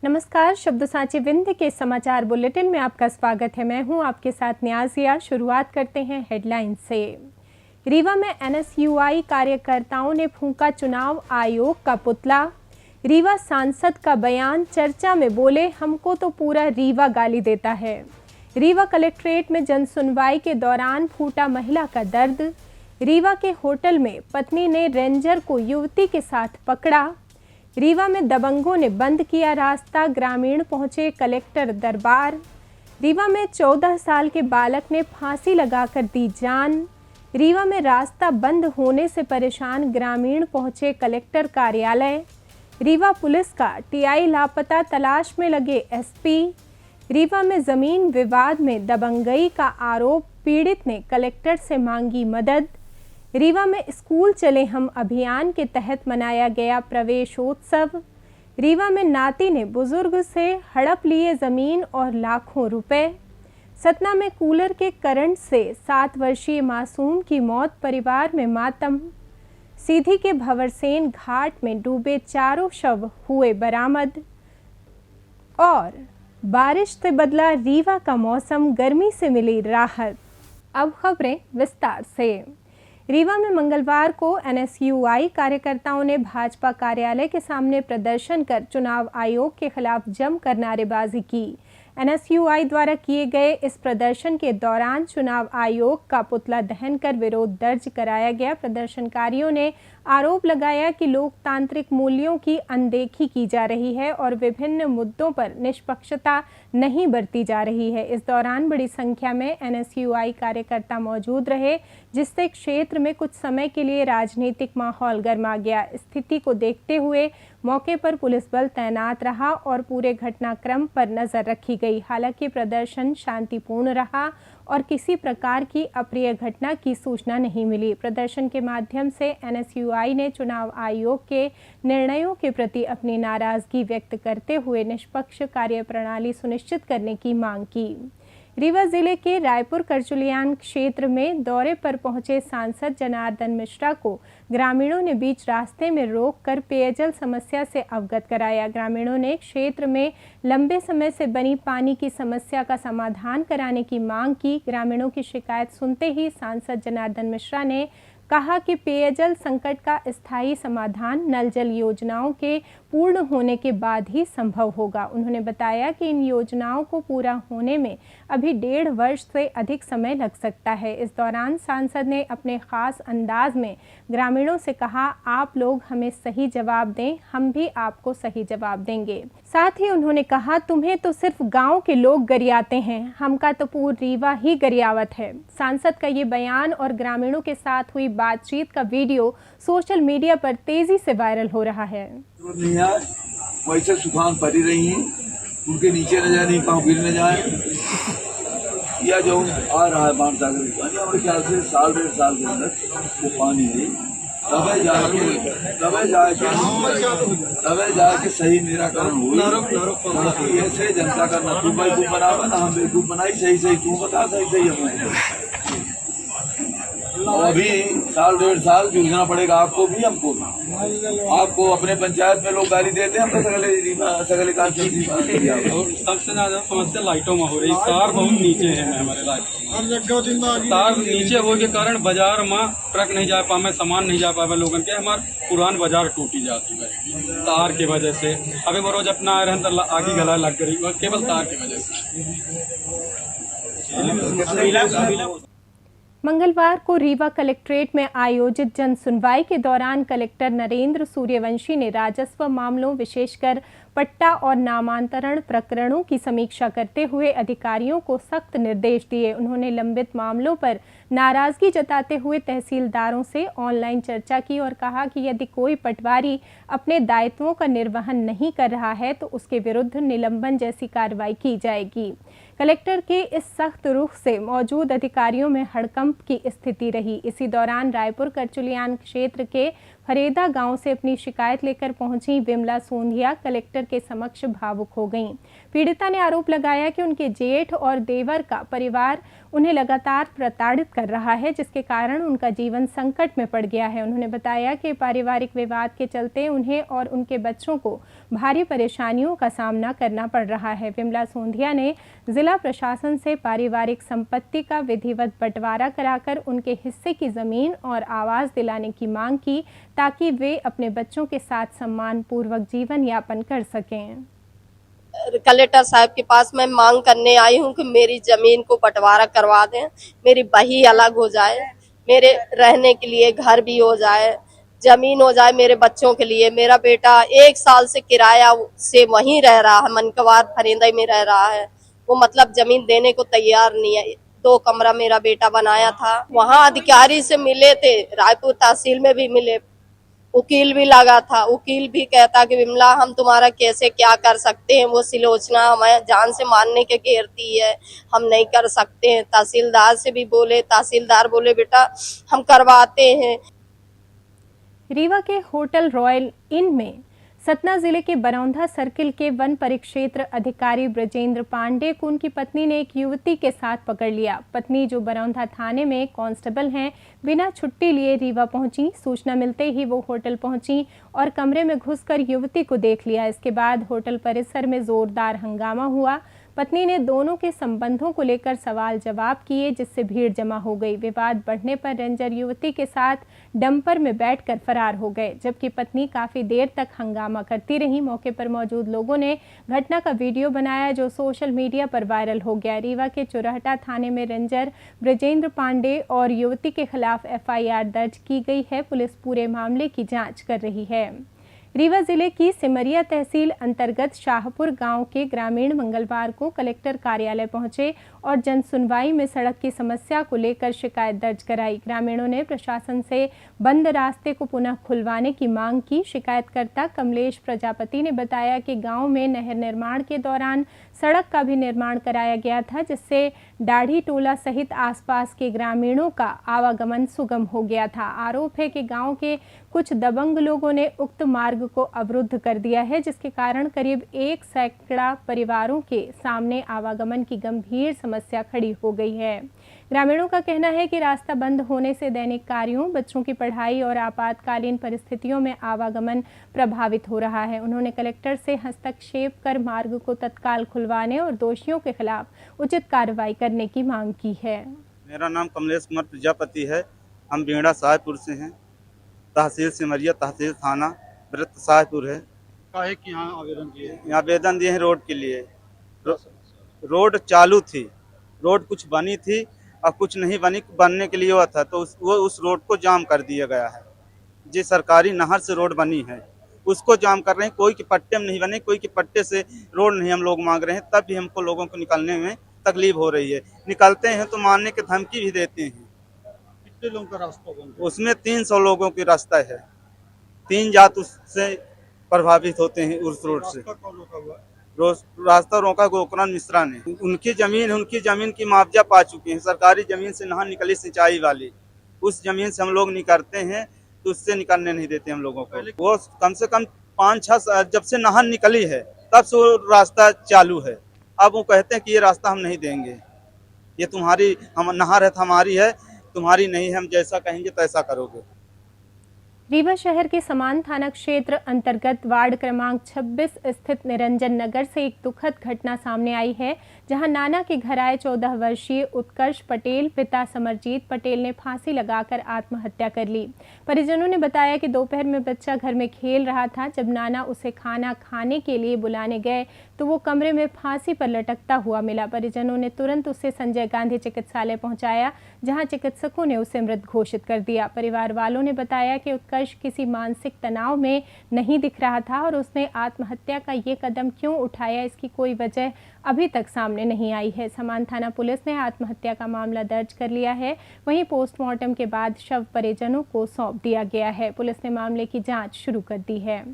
नमस्कार, शब्द सांची विंध्य के समाचार बुलेटिन में आपका स्वागत है। मैं हूं आपके साथ न्याजिया। शुरुआत करते हैं हेडलाइन से। रीवा में एनएसयूआई कार्यकर्ताओं ने फूंका चुनाव आयोग का पुतला। रीवा सांसद का बयान चर्चा में, बोले हमको तो पूरा रीवा गाली देता है। रीवा कलेक्ट्रेट में जनसुनवाई के दौरान फूटा महिला का दर्द। रीवा के होटल में पत्नी ने रेंजर को युवती के साथ पकड़ा। रीवा में दबंगों ने बंद किया रास्ता, ग्रामीण पहुंचे कलेक्टर दरबार। रीवा में 14 साल के बालक ने फांसी लगाकर दी जान। रीवा में रास्ता बंद होने से परेशान ग्रामीण पहुंचे कलेक्टर कार्यालय। रीवा पुलिस का टीआई लापता, तलाश में लगे एसपी। रीवा में जमीन विवाद में दबंगई का आरोप, पीड़ित ने कलेक्टर से मांगी मदद। रीवा में स्कूल चले हम अभियान के तहत मनाया गया प्रवेशोत्सव। रीवा में नाती ने बुजुर्ग से हड़प लिए जमीन और लाखों रुपए। सतना में कूलर के करंट से 7 वर्षीय मासूम की मौत, परिवार में मातम। सीधी के भंवरसेन घाट में डूबे 4 शव हुए बरामद। और बारिश से बदला रीवा का मौसम, गर्मी से मिली राहत। अब खबरें विस्तार से। रीवा में मंगलवार को एनएसयूआई कार्यकर्ताओं ने भाजपा कार्यालय के सामने प्रदर्शन कर चुनाव आयोग के खिलाफ जमकर नारेबाजी की। एनएसयूआई द्वारा किए गए इस प्रदर्शन के दौरान चुनाव आयोग का पुतला दहन कर विरोध दर्ज कराया गया। प्रदर्शनकारियों ने आरोप लगाया कि लोकतांत्रिक मूल्यों की अनदेखी की जा रही है और विभिन्न मुद्दों पर निष्पक्षता नहीं बरती जा रही है। इस दौरान बड़ी संख्या में एनएसयूआई कार्यकर्ता मौजूद रहे, जिससे क्षेत्र में कुछ समय के लिए राजनीतिक माहौल गर्मा गया। स्थिति को देखते हुए मौके पर पुलिस बल तैनात रहा और पूरे घटनाक्रम पर नजर रखी गई। हालांकि प्रदर्शन शांतिपूर्ण रहा और किसी प्रकार की अप्रिय घटना की सूचना नहीं मिली। प्रदर्शन के माध्यम से एनएसयूआई ने चुनाव आयोग के निर्णयों के प्रति अपनी नाराजगी व्यक्त करते हुए निष्पक्ष कार्यप्रणाली सुनिश्चित करने की मांग की। रीवा जिले के रायपुर करचुलियान क्षेत्र में दौरे पर पहुंचे सांसद जनार्दन मिश्रा को ग्रामीणों ने बीच रास्ते में रोककर पेयजल समस्या से अवगत कराया। ग्रामीणों ने क्षेत्र में लंबे समय से बनी पानी की समस्या का समाधान कराने की मांग की। ग्रामीणों की शिकायत सुनते ही सांसद जनार्दन मिश्रा ने कहा कि पेयजल संकट का स्थायी समाधान नल जल योजनाओं के पूर्ण होने के बाद ही संभव होगा। उन्होंने बताया कि इन योजनाओं को पूरा होने में अभी 1.5 वर्ष से अधिक समय लग सकता है। इस दौरान सांसद ने अपने खास अंदाज में ग्रामीणों से कहा, आप लोग हमें सही जवाब दें, हम भी आपको सही जवाब देंगे। साथ ही उन्होंने कहा, तुम्हें तो सिर्फ गाँव के लोग गरियाते हैं, हमका तो पूरा रीवा ही गरियावत है। सांसद का ये बयान और ग्रामीणों के साथ हुई बातचीत का वीडियो सोशल मीडिया पर तेजी से वायरल हो रहा है। वैसे सुखान पड़ी रही हैं, उनके नीचे न जाए, नहीं पाँव गिर न जाए, या जो आ रहा है बाढ़ सागर पानी, हमारे ख्याल से 1.5 साल के अंदर वो पानी है, तबे जाके सही निराकरण हुई। ऐसे जनता का न तू बेवकूफ बनावा, ना हम बेवकूफ बनाई। सही तू बता, सही हमें। अभी 1.5 साल जूझना पड़ेगा आपको भी, हमको भी। आपको अपने पंचायत में लोग गाली देते हैं, हम तो सगले का सबसे ज्यादा समस्या लाइटों में हो रही। तार बहुत नीचे है हमारे राज्य, तार नीचे होने के कारण बाजार में ट्रक नहीं जा पावे, सामान नहीं जा पावे लोगन के। हमारे पुरान बाजार टूटी जाती है तार की वजह से। अभी वो रोज अपना आ रहे हैं तो आगे गला लग गई, केवल तार की वजह से। मंगलवार को रीवा कलेक्ट्रेट में आयोजित जन सुनवाई के दौरान कलेक्टर नरेंद्र सूर्यवंशी ने राजस्व मामलों, विशेषकर पट्टा और नामांतरण प्रकरणों की समीक्षा करते हुए अधिकारियों को सख्त निर्देश दिए। उन्होंने लंबित मामलों पर नाराजगी जताते हुए तहसीलदारों से ऑनलाइन चर्चा की और कहा कि यदि कोई पटवारी अपने दायित्वों का निर्वहन नहीं कर रहा है तो उसके विरुद्ध निलंबन जैसी कार्रवाई की जाएगी। कलेक्टर के इस सख्त रुख से मौजूद अधिकारियों में हड़कंप की स्थिति रही। इसी दौरान रायपुर करचुलियान क्षेत्र के फरेदा गांव से अपनी शिकायत लेकर पहुंची विमला सोंधिया कलेक्टर के समक्ष भावुक हो गईं। पीड़िता ने आरोप लगाया कि उनके जेठ और देवर का परिवार उन्हें लगातार प्रताड़ित कर रहा है, जिसके कारण उनका जीवन संकट में पड़ गया है। उन्होंने बताया कि पारिवारिक विवाद के चलते उन्हें और उनके बच्चों को भारी परेशानियों का सामना करना पड़ रहा है। विमला सोंधिया ने जिला प्रशासन से पारिवारिक संपत्ति का विधिवत बंटवारा कराकर उनके हिस्से की जमीन और आवास दिलाने की मांग की, ताकि वे अपने बच्चों के साथ सम्मानपूर्वक जीवन यापन कर सकें। कलेक्टर साहब के पास मैं मांग करने आई हूँ कि मेरी जमीन को बंटवारा करवा दें, मेरी बही अलग हो जाए, मेरे रहने के लिए घर भी हो जाए, जमीन हो जाए मेरे बच्चों के लिए। मेरा बेटा 1 साल से किराया से वहीं रह रहा है, मनकवार फरेंदा में रह रहा है। वो मतलब जमीन देने को तैयार नहीं है। 2 कमरा मेरा बेटा बनाया था, वहाँ अधिकारी से मिले थे, रायपुर तहसील में भी मिले, वकील भी लगा था। वकील भी कहता कि विमला हम तुम्हारा कैसे क्या कर सकते हैं, वो सिलोचना हमें जान से मारने के घेरती है, हम नहीं कर सकते हैं। तहसीलदार से भी बोले, तहसीलदार बोले बेटा हम करवाते हैं। रीवा के होटल रॉयल इन में सतना जिले के बरौंधा सर्किल के वन परिक्षेत्र अधिकारी ब्रजेंद्र पांडे को उनकी पत्नी ने एक युवती के साथ पकड़ लिया। पत्नी, जो बरौंधा थाने में कांस्टेबल हैं, बिना छुट्टी लिए रीवा पहुंची। सूचना मिलते ही वो होटल पहुंची और कमरे में घुसकर युवती को देख लिया। इसके बाद होटल परिसर में जोरदार हंगामा हुआ। पत्नी ने दोनों के संबंधों को लेकर सवाल जवाब किए, जिससे भीड़ जमा हो गई। विवाद बढ़ने पर रेंजर युवती के साथ डंपर में बैठकर फरार हो गए, जबकि पत्नी काफी देर तक हंगामा करती रही। मौके पर मौजूद लोगों ने घटना का वीडियो बनाया, जो सोशल मीडिया पर वायरल हो गया। रीवा के चुरहटा थाने में रेंजर ब्रजेंद्र पांडे और युवती के खिलाफ FIR दर्ज की गई है। पुलिस पूरे मामले की जाँच कर रही है। रीवा जिले की सिमरिया तहसील अंतर्गत शाहपुर गांव के ग्रामीण मंगलवार को कलेक्टर कार्यालय पहुंचे और जन सुनवाई में सड़क की समस्या को लेकर शिकायत दर्ज कराई। ग्रामीणों ने प्रशासन से बंद रास्ते को पुनः खुलवाने की मांग की। शिकायतकर्ता कमलेश प्रजापति ने बताया कि गांव में नहर निर्माण के दौरान सड़क का भी निर्माण कराया गया था, जिससे दाढ़ी टोला सहित आसपास के ग्रामीणों का आवागमन सुगम हो गया था। आरोप है कि गांव के कुछ दबंग लोगों ने उक्त मार्ग को अवरुद्ध कर दिया है, जिसके कारण करीब 1 सैकड़ा परिवारों के सामने आवागमन की गंभीर समस्या खड़ी हो गई है। ग्रामीणों का कहना है कि रास्ता बंद होने से दैनिक कार्यों, बच्चों की पढ़ाई और आपातकालीन परिस्थितियों में आवागमन प्रभावित हो रहा है। उन्होंने कलेक्टर से हस्तक्षेप कर मार्ग को तत्काल खुलवाने और दोषियों के खिलाफ उचित कार्रवाई करने की मांग की है। मेरा नाम कमलेश कुमार प्रजापति है। हम बेड़ा साहेबपुर से हैं। तहसील सिमरिया, तहसील थाना वृत्त साहेबपुर है। काहे कि यहाँ आवेदन दिए? यहाँ आवेदन दिए हैं रोड के लिए। रोड चालू थी, रोड कुछ बनी थी और कुछ नहीं बनी, बनने के लिए हुआ था, तो उस रोड को जाम कर दिया गया है। जी सरकारी नहर से रोड बनी है, उसको जाम कर रहे हैं। कोई के पट्टे में नहीं बने, कोई के पट्टे से रोड नहीं हम लोग मांग रहे हैं, तब भी हमको लोगों को निकलने में तकलीफ हो रही है। निकलते हैं तो मारने की धमकी भी देते हैं। कितने लोगों का रास्ता बंद? उसमें 300 लोगों की रास्ता है। 3 जात उससे प्रभावित होते हैं उस रोड से। रास्ता रोका गोकरण मिश्रा ने। उनकी जमीन की मुआवजा पा चुके हैं। सरकारी जमीन से नहर निकली सिंचाई वाली, उस जमीन से हम लोग निकलते हैं तो उससे निकलने नहीं देते हम लोगों को। वो कम से कम 5-6 जब से नहर निकली है तब से वो रास्ता चालू है। अब वो कहते हैं कि ये रास्ता हम नहीं देंगे, ये तुम्हारी हम नहर है, हमारी है, तुम्हारी नहीं है, हम जैसा कहेंगे तैसा करोगे। रीवा शहर के समान थाना क्षेत्र अंतर्गत वार्ड क्रमांक 26 स्थित निरंजन नगर से एक दुखद घटना सामने आई है, जहां नाना के घर आए 14 वर्षीय उत्कर्ष पटेल पिता समरजीत पटेल ने फांसी लगाकर आत्महत्या कर ली। परिजनों ने बताया कि दोपहर में बच्चा घर में खेल रहा था। जब नाना उसे खाना खाने के लिए बुलाने गए तो वो कमरे में फांसी पर लटकता हुआ मिला। परिजनों ने तुरंत उसे संजय गांधी चिकित्सालय पहुंचाया, जहां चिकित्सकों ने उसे मृत घोषित कर दिया। परिवार वालों ने बताया कि उत्कर्ष किसी मानसिक तनाव में नहीं दिख रहा था और उसने आत्महत्या का ये कदम क्यों उठाया, इसकी कोई वजह अभी तक सामने नहीं आई है। समान थाना पुलिस ने आत्महत्या का मामला दर्ज कर लिया है। वहीं पोस्टमार्टम के बाद शव परिजनों को सौंप दिया गया है। पुलिस ने मामले की जांच शुरू कर दी है।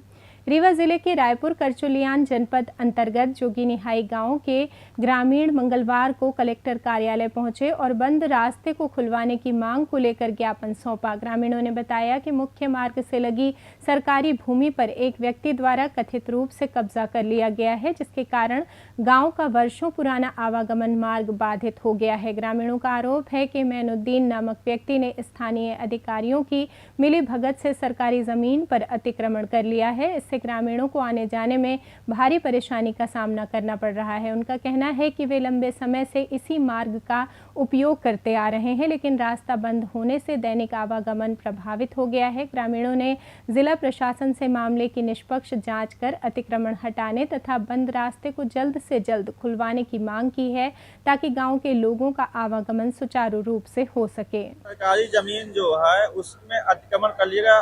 रीवा जिले के रायपुर करचुलियान जनपद अंतर्गत जोगीनिहाई गांव के ग्रामीण मंगलवार को कलेक्टर कार्यालय पहुंचे और बंद रास्ते को खुलवाने की मांग को लेकर ज्ञापन सौंपा। ग्रामीणों ने बताया कि मुख्य मार्ग से लगी सरकारी भूमि पर एक व्यक्ति द्वारा कथित रूप से कब्जा कर लिया गया है, जिसके कारण गांव का वर्षों पुराना आवागमन मार्ग बाधित हो गया है। ग्रामीणों का आरोप है कि मैनुद्दीन नामक व्यक्ति ने स्थानीय अधिकारियों की मिली भगत से सरकारी जमीन पर अतिक्रमण कर लिया है। इससे ग्रामीणों को आने जाने में भारी परेशानी का सामना करना पड़ रहा है। उनका कहना है कि वे लंबे समय से इसी मार्ग का उपयोग करते आ रहे हैं, लेकिन रास्ता बंद होने से दैनिक आवागमन प्रभावित हो गया है। ग्रामीणों ने जिला प्रशासन से मामले की निष्पक्ष जांच कर अतिक्रमण हटाने तथा बंद रास्ते को जल्द से जल्द खुलवाने की मांग की है, ताकि गांव के लोगों का आवागमन सुचारू रूप से हो सके। सरकारी जमीन जो है उसमें अतिक्रमण कर लिया,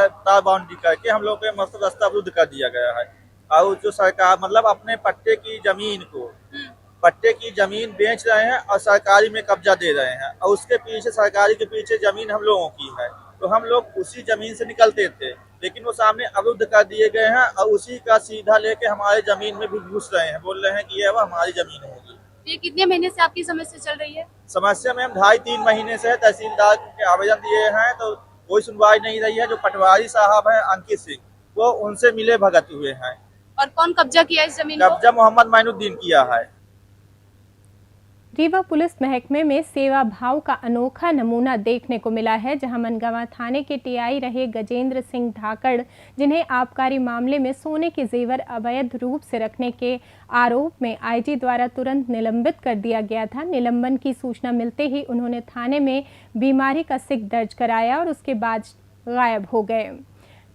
तार बाउंड्री करके हम लोग के मस्त रास्ता अवरुद्ध कर दिया गया है। और जो सरकार मतलब अपने पट्टे की जमीन बेच रहे हैं और सरकारी में कब्जा दे रहे हैं, और उसके पीछे सरकारी के पीछे जमीन हम लोगों की है, तो हम लोग उसी जमीन से निकलते थे, लेकिन वो सामने अवरुद्ध कर दिए गए हैं और उसी का सीधा लेके हमारे जमीन में भी घुस रहे हैं, बोल रहे हैं कि ये वो हमारी जमीन होगी। ये कितने महीने से आपकी समस्या चल रही है? समस्या में हम 2.5-3 महीने से तहसीलदार के आवेदन दिए हैं, तो कोई सुनवाई नहीं रही है। जो पटवारी साहब हैं अंकित सिंह, वो उनसे मिले भगत हुए हैं। और कौन कब्जा किया इस जमीन को? कब्जा मोहम्मद मैनुद्दीन किया है। रीवा पुलिस महकमे में सेवा भाव का अनोखा नमूना देखने को मिला है, जहां मनगांव थाने के टीआई रहे गजेंद्र सिंह धाकड़, जिन्हें आबकारी मामले में सोने के जेवर अवैध रूप से रखने के आरोप में आईजी द्वारा तुरंत निलंबित कर दिया गया था। निलंबन की सूचना मिलते ही उन्होंने थाने में बीमारी का सिक दर्ज कराया और उसके बाद गायब हो गए।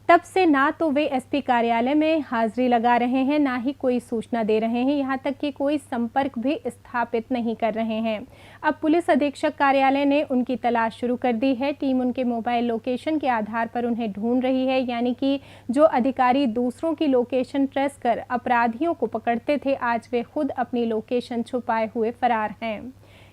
तब से ना तो वे एसपी कार्यालय में हाजिरी लगा रहे हैं, ना ही कोई सूचना दे रहे हैं, यहाँ तक कि कोई संपर्क भी स्थापित नहीं कर रहे हैं। अब पुलिस अधीक्षक कार्यालय ने उनकी तलाश शुरू कर दी है। टीम उनके मोबाइल लोकेशन के आधार पर उन्हें ढूंढ रही है, यानी कि जो अधिकारी दूसरों की लोकेशन ट्रेस कर अपराधियों को पकड़ते थे, आज वे खुद अपनी लोकेशन छुपाए हुए फरार हैं।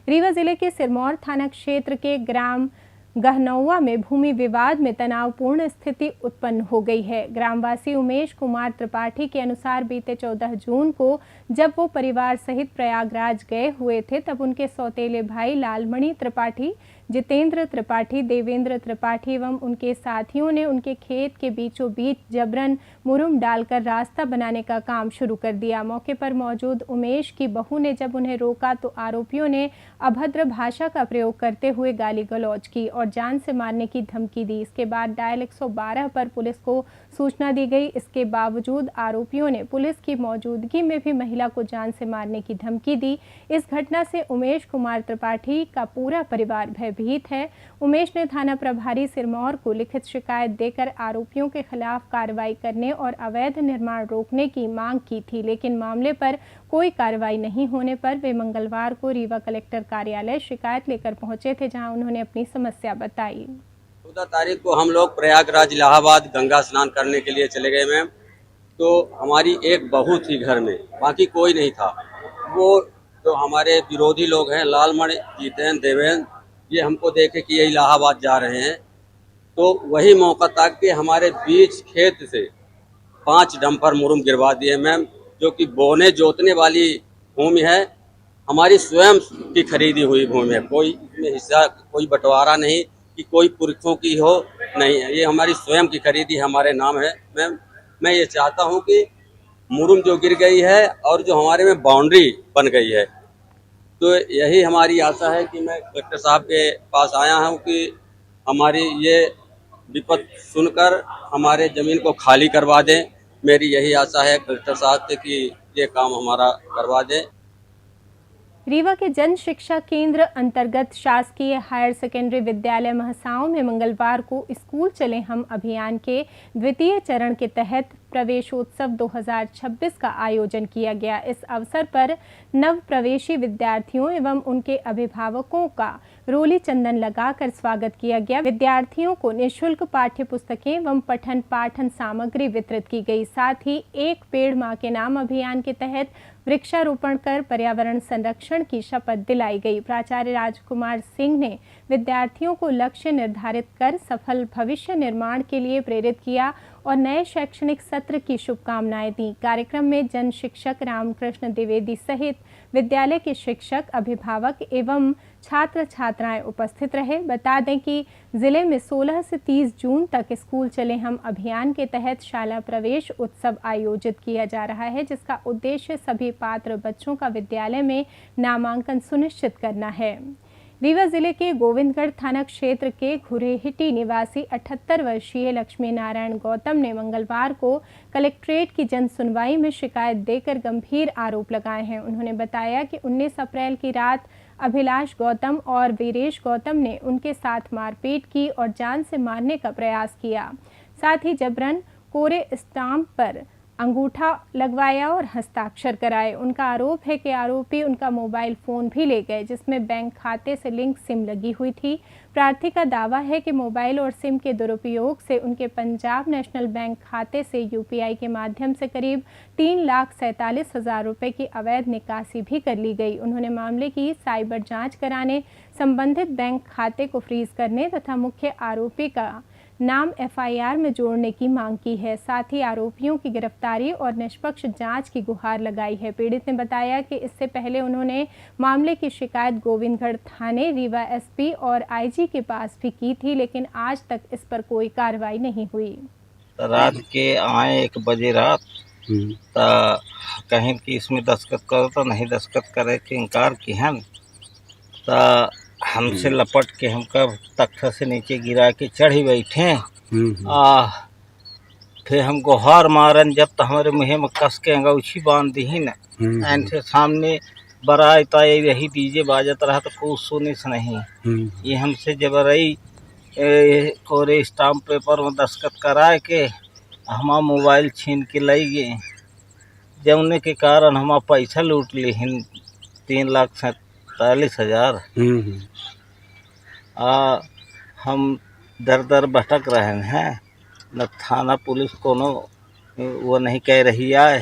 रीवा जिले के सिरमौर थाना क्षेत्र के ग्राम गहनौवा में भूमि विवाद में तनावपूर्ण स्थिति उत्पन्न हो गई है। ग्रामवासी उमेश कुमार त्रिपाठी के अनुसार बीते 14 जून को जब वो परिवार सहित प्रयागराज गए हुए थे, तब उनके सौतेले भाई लालमणि त्रिपाठी, जितेंद्र त्रिपाठी, देवेंद्र त्रिपाठी एवं उनके साथियों ने उनके खेत के बीचों बीच जबरन मुरुम डालकर रास्ता बनाने का काम शुरू कर दिया। मौके पर मौजूद उमेश की बहू ने जब उन्हें रोका तो आरोपियों ने अभद्र भाषा का प्रयोग करते हुए गाली गलौज की और जान से मारने की धमकी दी। इसके बाद डायल 112 पर पुलिस को सूचना दी गई। इसके बावजूद आरोपियों ने पुलिस की मौजूदगी में भी महिला को जान से मारने की धमकी दी। इस घटना से उमेश कुमार त्रिपाठी का पूरा परिवार भयभीत है। उमेश ने थाना प्रभारी सिरमौर को लिखित शिकायत देकर आरोपियों के खिलाफ कार्रवाई करने और अवैध निर्माण रोकने की मांग की थी, लेकिन मामले पर कोई कार्रवाई नहीं होने पर वे मंगलवार को रीवा कलेक्टर कार्यालय शिकायत लेकर पहुंचे थे, जहां उन्होंने अपनी समस्या बताई। 14 तारीख को हम लोग प्रयागराज इलाहाबाद गंगा स्नान करने के लिए चले गए मैम। तो हमारी एक बहू थी घर में, बाकी कोई नहीं था। वो जो हमारे विरोधी लोग हैं लालमणि, जितेंद्र, देवेंद्र, ये हमको देखे कि ये इलाहाबाद जा रहे हैं, तो वही मौका ताक के हमारे बीच खेत से 5 डंपर मुरुम गिरवा दिए मैम, जो कि बोने जोतने वाली भूमि है, हमारी स्वयं की खरीदी हुई भूमि है। कोई इसमें हिस्सा, कोई बंटवारा नहीं कि कोई पुरखों की हो, नहीं है, ये हमारी स्वयं की खरीदी हमारे नाम है मैम। मैं ये चाहता हूँ कि मुरुम जो गिर गई है और जो हमारे में बाउंड्री बन गई है, तो यही हमारी आशा है कि मैं कलेक्टर साहब के पास आया हूँ कि हमारी ये विपद सुनकर हमारे ज़मीन को खाली करवा दें। मेरी यही आशा है कलेक्टर साहब से कि ये काम हमारा करवा दें। रीवा के जन शिक्षा केंद्र अंतर्गत शासकीय हायर सेकेंडरी विद्यालय महसाओं में मंगलवार को स्कूल चले हम अभियान के द्वितीय चरण के तहत प्रवेशोत्सव 2026 का आयोजन किया गया। इस अवसर पर नव प्रवेशी विद्यार्थियों एवं उनके अभिभावकों का रोली चंदन लगाकर स्वागत किया गया। विद्यार्थियों को निःशुल्क पाठ्य पुस्तकें एवं पठन पाठन सामग्री वितरित की गई। साथ ही एक पेड़ मां के नाम अभियान के तहत वृक्षारोपण कर पर्यावरण संरक्षण की शपथ दिलाई गई। प्राचार्य राजकुमार सिंह ने विद्यार्थियों को लक्ष्य निर्धारित कर सफल भविष्य निर्माण के लिए प्रेरित किया और नए शैक्षणिक सत्र की शुभकामनाएं दी। कार्यक्रम में जन शिक्षक रामकृष्ण द्विवेदी सहित विद्यालय के शिक्षक, अभिभावक एवं छात्र छात्राएं उपस्थित रहे। बता दें कि जिले में 16 से 30 जून तक स्कूल चले हम अभियान के तहत शाला प्रवेश उत्सव आयोजित किया जा रहा है, जिसका उद्देश्य सभी पात्र बच्चों का विद्यालय में नामांकन सुनिश्चित करना है। रीवा जिले के गोविंदगढ़ थाना क्षेत्र के घुरेहिटी निवासी 78 वर्षीय लक्ष्मी नारायण गौतम ने मंगलवार को कलेक्ट्रेट की जन सुनवाई में शिकायत देकर गंभीर आरोप लगाए हैं। उन्होंने बताया कि 19 अप्रैल की रात अभिलाष गौतम और वीरेश गौतम ने उनके साथ मारपीट की और जान से मारने का प्रयास किया। साथ ही जबरन कोरे स्टाम्प पर अंगूठा लगवाया और हस्ताक्षर कराए। उनका आरोप है कि आरोपी उनका मोबाइल फ़ोन भी ले गए, जिसमें बैंक खाते से लिंक सिम लगी हुई थी। प्रार्थी का दावा है कि मोबाइल और सिम के दुरुपयोग से उनके पंजाब नेशनल बैंक खाते से यूपीआई के माध्यम से करीब 3,47,000 रुपये की अवैध निकासी भी कर ली गई। उन्होंने मामले की साइबर जांच कराने, संबंधित बैंक खाते को फ्रीज करने तथा मुख्य आरोपी का नाम एफआईआर में जोड़ने की मांग की है। साथ ही आरोपियों की गिरफ्तारी और निष्पक्ष जांच की गुहार लगाई है। पीड़ित ने बताया कि इससे पहले उन्होंने मामले की शिकायत गोविंदगढ़ थाने, रीवा एसपी और आईजी के पास भी की थी, लेकिन आज तक इस पर कोई कार्रवाई नहीं हुई। रात के आए 1 बजे रात तो कहीं कि इसमें दस्तखत करो तो नहीं दस्तखत करे के इनकार की हैं, तो हमसे लपट के हमका तख्ता से नीचे गिरा के चढ़ ही बैठे। फिर हमको हार मारन जब तो हमारे मुँह में कस के अंगूछी बांध दी न। ऐसे सामने बराई तो यही डीजे बाजत रहा तो कुछ सुनी से नहीं। ये हमसे जबरई कोरे स्टाम्प पेपर में दस्तखत कराए के हमारा मोबाइल छीन के ले गए, जौने के कारण हमारा पैसा लूट ली 3,47,000। हम दर दर भटक रहे हैं, न थाना पुलिस कोनो वो नहीं कह रही है,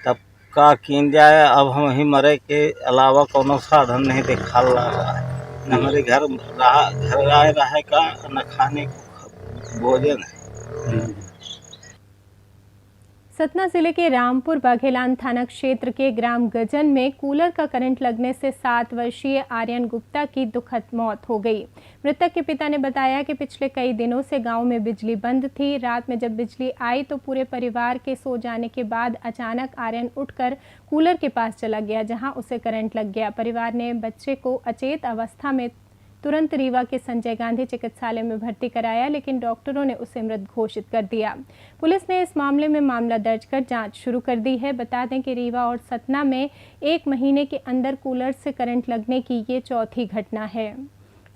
तब का किन जाए। अब हम ही मरे के अलावा कोनो साधन नहीं देखा रहा है, न हमारे घर आए रहे का न खाने को भोजन है। सतना जिले के रामपुर बाघेलान थाना क्षेत्र के ग्राम गजन में कूलर का करंट लगने से 7 वर्षीय आर्यन गुप्ता की दुखद मौत हो गई। मृतक के पिता ने बताया कि पिछले कई दिनों से गांव में बिजली बंद थी। रात में जब बिजली आई तो पूरे परिवार के सो जाने के बाद अचानक आर्यन उठकर कूलर के पास चला गया, जहां उसे करंट लग गया। परिवार ने बच्चे को अचेत अवस्था में तुरंत रीवा के संजय गांधी चिकित्सालय में भर्ती कराया, लेकिन डॉक्टरों ने उसे मृत घोषित कर दिया। पुलिस ने इस मामले में मामला दर्ज कर जांच शुरू कर दी है। बता दें कि रीवा और सतना में 1 महीने के अंदर कूलर से करंट लगने की ये चौथी घटना है।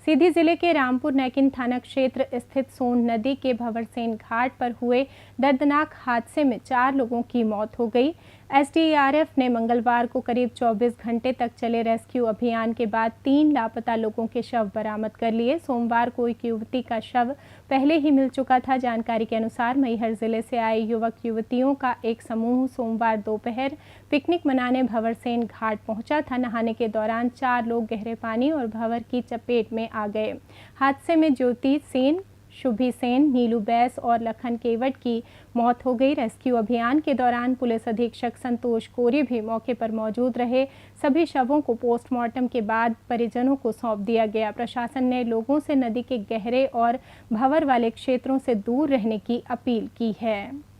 सीधी जिले के रामपुर नैकिन थाना क्षेत्र स्थित सोन नदी के भंवरसेन घाट पर हुए दर्दनाक हादसे में 4 लोगों की मौत हो गई। एसडीआरएफ ने मंगलवार को करीब 24 घंटे तक चले रेस्क्यू अभियान के बाद 3 लापता लोगों के शव बरामद कर लिए। सोमवार को एक युवती का शव पहले ही मिल चुका था। जानकारी के अनुसार मैहर जिले से आए युवक युवतियों का एक समूह सोमवार दोपहर पिकनिक मनाने भंवरसेन घाट पहुंचा था। नहाने के दौरान 4 लोग गहरे पानी और भंवर की चपेट में आ गए। हादसे में ज्योति सेन, शुभी सेन, नीलू बैस और लखन केवट की मौत हो गई। रेस्क्यू अभियान के दौरान पुलिस अधीक्षक संतोष कोरी भी मौके पर मौजूद रहे। सभी शवों को पोस्टमार्टम के बाद परिजनों को सौंप दिया गया। प्रशासन ने लोगों से नदी के गहरे और भंवर वाले क्षेत्रों से दूर रहने की अपील की है।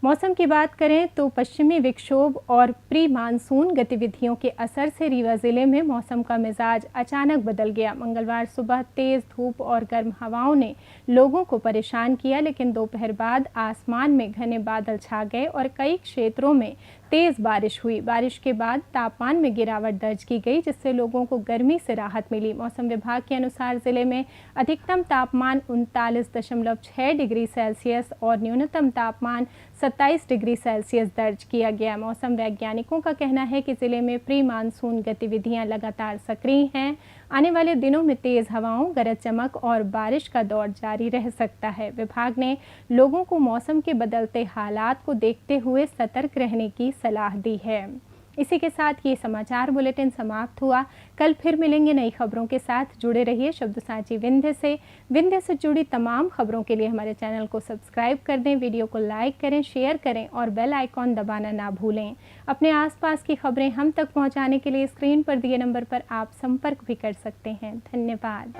मौसम की बात करें तो पश्चिमी विक्षोभ और प्री मानसून गतिविधियों के असर से रीवा जिले में मौसम का मिजाज अचानक बदल गया। मंगलवार सुबह तेज धूप और गर्म हवाओं ने लोगों को परेशान किया, लेकिन दोपहर बाद आसमान में घने बादल छा गए और कई क्षेत्रों में तेज बारिश हुई। बारिश के बाद तापमान में गिरावट दर्ज की गई, जिससे लोगों को गर्मी से राहत मिली। मौसम विभाग के अनुसार जिले में अधिकतम तापमान 39.6 डिग्री सेल्सियस और न्यूनतम तापमान 27 डिग्री सेल्सियस दर्ज किया गया। मौसम वैज्ञानिकों का कहना है कि जिले में प्री मानसून गतिविधियां लगातार सक्रिय हैं। आने वाले दिनों में तेज हवाओं, गरज चमक और बारिश का दौर जारी रह सकता है। विभाग ने लोगों को मौसम के बदलते हालात को देखते हुए सतर्क रहने की सलाह दी है। इसी के साथ ये समाचार बुलेटिन समाप्त हुआ। कल फिर मिलेंगे नई खबरों के साथ। जुड़े रहिए शब्द साझी विंध्य से जुड़ी तमाम खबरों के लिए हमारे चैनल को सब्सक्राइब कर दें, वीडियो को लाइक करें, शेयर करें और बेल आइकॉन दबाना ना भूलें। अपने आसपास की खबरें हम तक पहुंचाने के लिए स्क्रीन पर दिए नंबर पर आप संपर्क भी कर सकते हैं। धन्यवाद।